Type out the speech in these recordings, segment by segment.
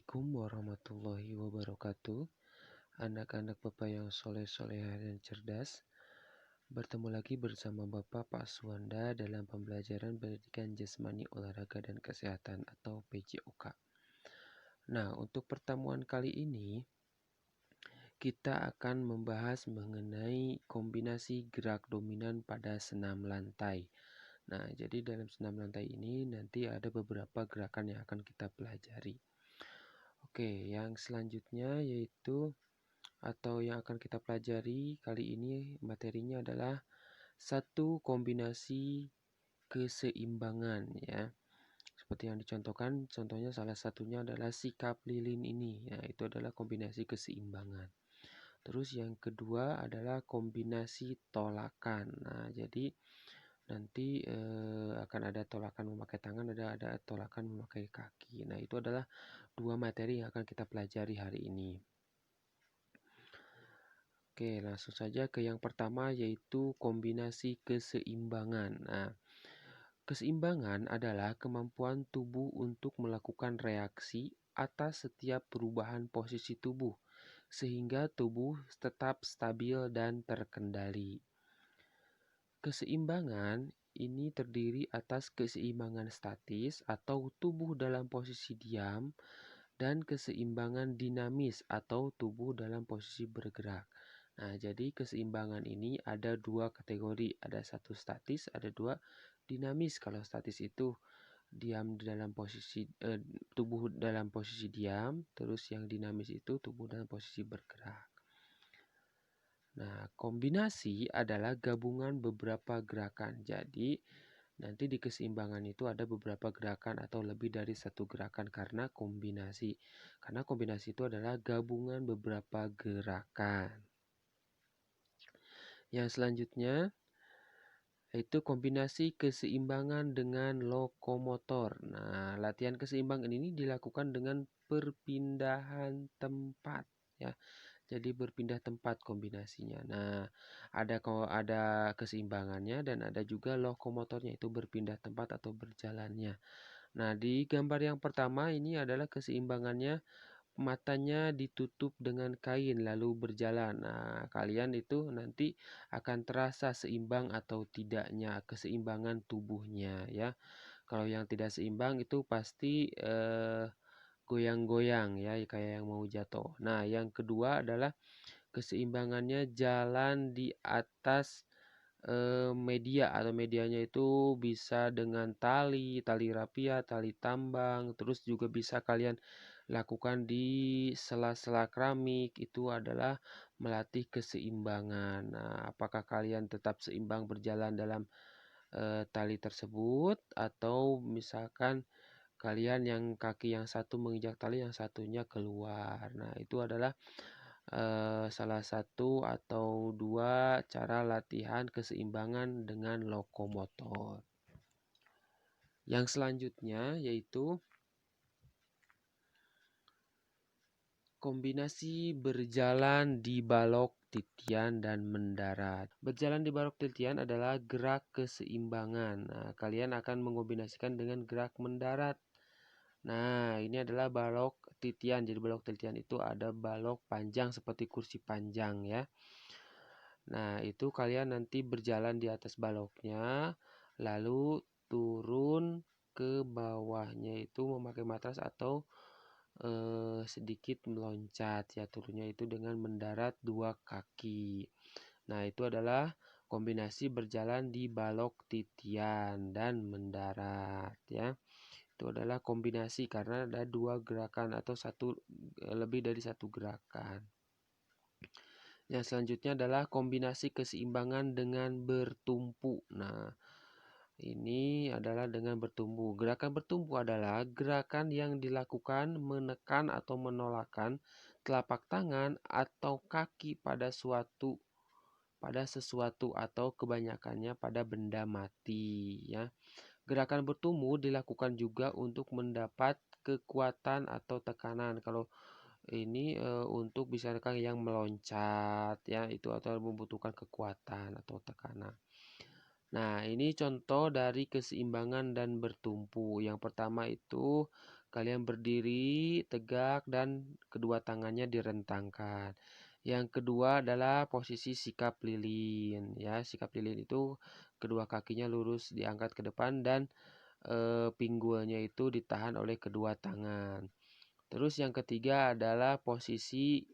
Assalamualaikum warahmatullahi wabarakatuh. Anak-anak Bapak yang soleh-soleha dan cerdas. Bertemu lagi bersama Bapak Pak Suwanda dalam pembelajaran pendidikan jasmani olahraga dan kesehatan atau PJOK. Nah, untuk pertemuan kali ini kita akan membahas mengenai kombinasi gerak dominan pada senam lantai. Nah, jadi dalam senam lantai ini nanti ada beberapa gerakan yang akan kita pelajari. Oke, yang selanjutnya yaitu atau yang akan kita pelajari kali ini materinya adalah satu kombinasi keseimbangan ya. Seperti yang dicontohkan, contohnya salah satunya adalah sikap lilin ini. Ya, itu adalah kombinasi keseimbangan. Terus yang kedua adalah kombinasi tolakan. Nah, jadi nanti akan ada tolakan memakai tangan, ada tolakan memakai kaki. Nah, itu adalah dua materi yang akan kita pelajari hari ini. Oke, langsung saja ke yang pertama yaitu kombinasi keseimbangan. Nah, keseimbangan adalah kemampuan tubuh untuk melakukan reaksi atas setiap perubahan posisi tubuh sehingga tubuh tetap stabil dan terkendali. Keseimbangan ini terdiri atas keseimbangan statis atau tubuh dalam posisi diam dan keseimbangan dinamis atau tubuh dalam posisi bergerak. Nah, jadi keseimbangan ini ada dua kategori, ada satu statis, ada dua dinamis. Kalau statis itu diam dalam posisi tubuh dalam posisi diam, terus yang dinamis itu tubuh dalam posisi bergerak. Nah, kombinasi adalah gabungan beberapa gerakan. Jadi, nanti di keseimbangan itu ada beberapa gerakan atau lebih dari satu gerakan karena kombinasi. Karena kombinasi itu adalah gabungan beberapa gerakan. Yang selanjutnya yaitu kombinasi keseimbangan dengan lokomotor. Nah, latihan keseimbangan ini dilakukan dengan perpindahan tempat ya. Jadi berpindah tempat kombinasinya. Nah, ada keseimbangannya dan ada juga lokomotornya, itu berpindah tempat atau berjalannya. Nah, di gambar yang pertama ini adalah keseimbangannya, matanya ditutup dengan kain lalu berjalan. Nah, kalian itu nanti akan terasa seimbang atau tidaknya keseimbangan tubuhnya ya. Kalau yang tidak seimbang itu pasti goyang-goyang ya, kayak yang mau jatuh. Nah, yang kedua adalah keseimbangannya jalan di atas media, atau medianya itu bisa dengan tali rapia, tali tambang, terus juga bisa kalian lakukan di sela-sela keramik. Itu adalah melatih keseimbangan. Nah, apakah kalian tetap seimbang berjalan dalam tali tersebut, atau misalkan kalian yang kaki yang satu menginjak tali, yang satunya keluar. Nah, itu adalah salah satu atau dua cara latihan keseimbangan dengan lokomotor. Yang selanjutnya yaitu kombinasi berjalan di balok titian dan mendarat. Berjalan di balok titian adalah gerak keseimbangan. Nah, kalian akan mengombinasikan dengan gerak mendarat. Nah, ini adalah balok titian. Jadi balok titian itu ada balok panjang seperti kursi panjang ya. Nah, itu kalian nanti berjalan di atas baloknya, lalu turun ke bawahnya itu memakai matras atau sedikit meloncat ya, turunnya itu dengan mendarat dua kaki. Nah, itu adalah kombinasi berjalan di balok titian dan mendarat ya. Itu adalah kombinasi karena ada dua gerakan atau lebih dari satu gerakan. Yang selanjutnya adalah kombinasi keseimbangan dengan bertumpu. Nah, ini adalah dengan bertumpu. Gerakan bertumpu adalah gerakan yang dilakukan menekan atau menolakkan telapak tangan atau kaki pada sesuatu atau kebanyakannya pada benda mati ya. Gerakan bertumpu dilakukan juga untuk mendapat kekuatan atau tekanan. Kalau ini untuk misalkan yang meloncat ya, itu atau membutuhkan kekuatan atau tekanan. Nah, ini contoh dari keseimbangan dan bertumpu. Yang pertama itu Kalian berdiri tegak dan kedua tangannya direntangkan. Yang kedua adalah posisi sikap lilin ya. Sikap lilin itu kedua kakinya lurus diangkat ke depan dan pinggulnya itu ditahan oleh kedua tangan. Terus yang ketiga adalah posisi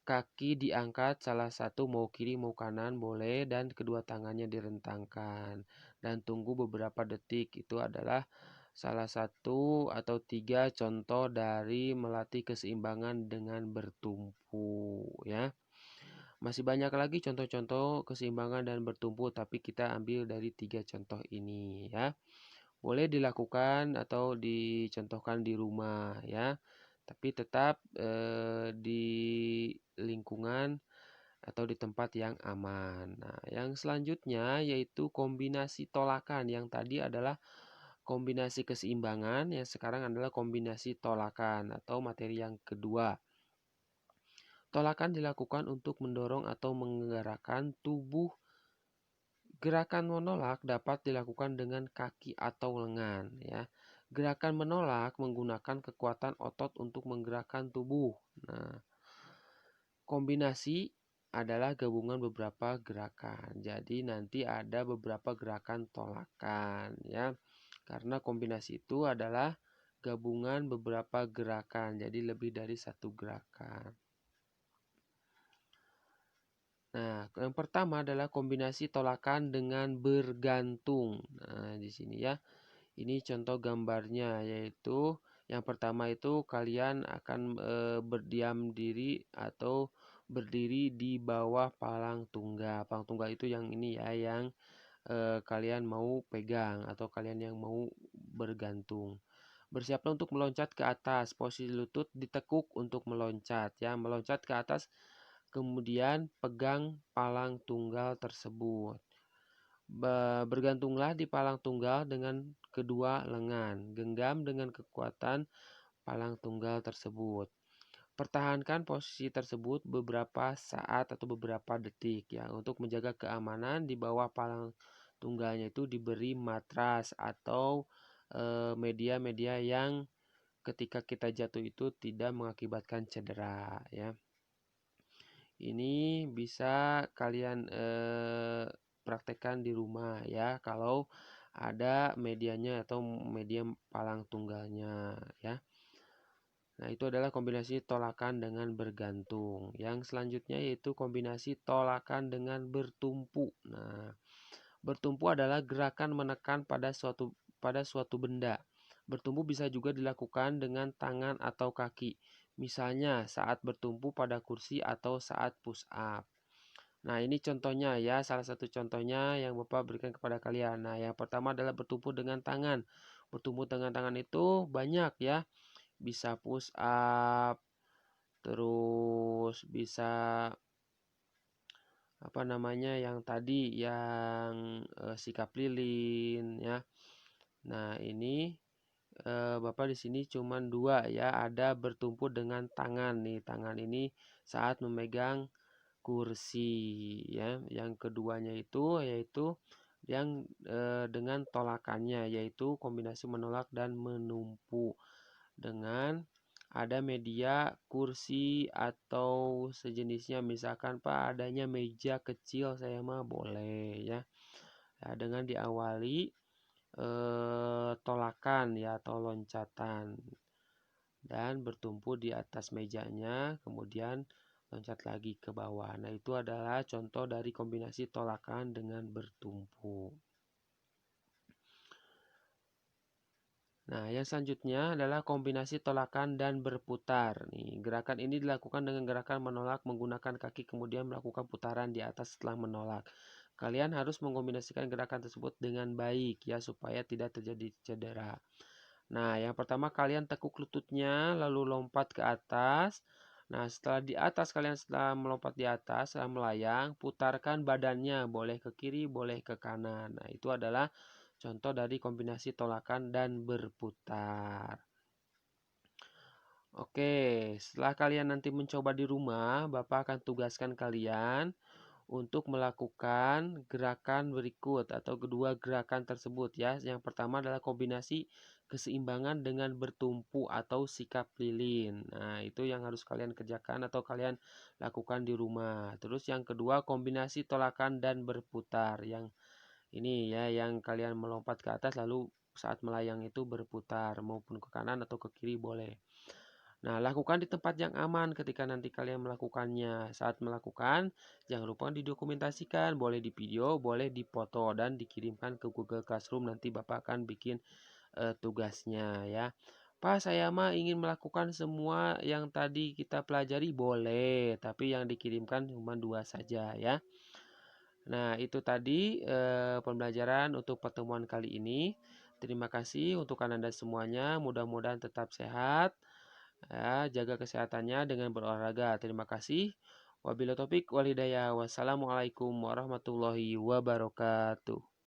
kaki diangkat salah satu mau kiri mau kanan boleh dan kedua tangannya direntangkan. Dan tunggu beberapa detik. Itu adalah salah satu atau 3 contoh dari melatih keseimbangan dengan bertumpu ya. Masih banyak lagi contoh-contoh keseimbangan dan bertumpu, tapi kita ambil dari 3 contoh ini ya. Boleh dilakukan atau dicontohkan di rumah ya. Tapi tetap di lingkungan atau di tempat yang aman. Nah, yang selanjutnya yaitu kombinasi tolakan. Yang tadi adalah kombinasi keseimbangan, yang sekarang adalah kombinasi tolakan atau materi yang kedua. Tolakan dilakukan untuk mendorong atau menggerakkan tubuh. Gerakan menolak dapat dilakukan dengan kaki atau lengan ya. Gerakan menolak menggunakan kekuatan otot untuk menggerakkan tubuh. Nah, kombinasi adalah gabungan beberapa gerakan. Jadi nanti ada beberapa gerakan tolakan ya. Karena kombinasi itu adalah gabungan beberapa gerakan. Jadi lebih dari satu gerakan. Nah, yang pertama adalah kombinasi tolakan dengan bergantung. Nah, di sini ya. Ini contoh gambarnya, yaitu yang pertama itu kalian akan berdiam diri atau berdiri di bawah palang tunggal. Palang tunggal itu yang ini ya, yang kalian mau pegang atau kalian yang mau bergantung. Bersiaplah untuk meloncat ke atas. Posisi lutut ditekuk untuk meloncat ya, meloncat ke atas. Kemudian pegang palang tunggal tersebut. Bergantunglah di palang tunggal dengan kedua lengan. Genggam dengan kekuatan palang tunggal tersebut. Pertahankan posisi tersebut beberapa saat atau beberapa detik ya. Untuk menjaga keamanan, di bawah palang tunggalnya itu diberi matras atau media-media yang ketika kita jatuh itu tidak mengakibatkan cedera ya. Ini bisa kalian praktekkan di rumah ya, kalau ada medianya atau media palang tunggalnya ya. Nah, itu adalah kombinasi tolakan dengan bergantung. Yang selanjutnya yaitu kombinasi tolakan dengan bertumpu. Nah, bertumpu adalah gerakan menekan pada suatu benda. Bertumpu bisa juga dilakukan dengan tangan atau kaki. Misalnya saat bertumpu pada kursi atau saat push up. Nah, ini contohnya ya, salah satu contohnya yang Bapak berikan kepada kalian. Nah, yang pertama adalah bertumpu dengan tangan. Bertumpu dengan tangan itu banyak ya. Bisa push up, terus bisa apa namanya yang tadi yang sikap lilin ya. Nah, ini Bapak di sini cuma 2 ya, ada bertumpu dengan tangan nih. Tangan ini saat memegang kursi ya. Yang keduanya itu yaitu yang dengan tolakannya, yaitu kombinasi menolak dan menumpu dengan ada media kursi atau sejenisnya. Misalkan Pak adanya meja kecil, saya mah boleh ya. Ya, dengan diawali tolakan ya atau loncatan dan bertumpu di atas mejanya, kemudian loncat lagi ke bawah. Nah, itu adalah contoh dari kombinasi tolakan dengan bertumpu. Nah, yang selanjutnya adalah kombinasi tolakan dan berputar. Nih, gerakan ini dilakukan dengan gerakan menolak menggunakan kaki kemudian melakukan putaran di atas setelah menolak. Kalian harus mengkombinasikan gerakan tersebut dengan baik ya supaya tidak terjadi cedera. Nah, yang pertama kalian tekuk lututnya lalu lompat ke atas. Nah, setelah di atas kalian setelah melompat di atas, setelah melayang, putarkan badannya, boleh ke kiri, boleh ke kanan. Nah, itu adalah contoh dari kombinasi tolakan dan berputar. Oke, setelah kalian nanti mencoba di rumah, Bapak akan tugaskan kalian untuk melakukan gerakan berikut atau kedua gerakan tersebut ya. Yang pertama adalah kombinasi keseimbangan dengan bertumpu atau sikap lilin. Nah, itu yang harus kalian kerjakan atau kalian lakukan di rumah. Terus yang kedua, kombinasi tolakan dan berputar. Yang ini ya, yang kalian melompat ke atas lalu saat melayang itu berputar, maupun ke kanan atau ke kiri boleh. Nah, lakukan di tempat yang aman ketika nanti kalian melakukannya. Saat melakukan, jangan lupa didokumentasikan, boleh di video, boleh di foto, dan dikirimkan ke Google Classroom. Nanti Bapak akan bikin tugasnya ya. Pak, saya mah ingin melakukan semua yang tadi kita pelajari, boleh, tapi yang dikirimkan cuma 2 saja ya. Nah, itu tadi pembelajaran untuk pertemuan kali ini. Terima kasih untuk Anda semuanya. Mudah-mudahan tetap sehat. Ya, jaga kesehatannya dengan berolahraga. Terima kasih. Wabillahi taufik wal hidayah. Wassalamualaikum warahmatullahi wabarakatuh.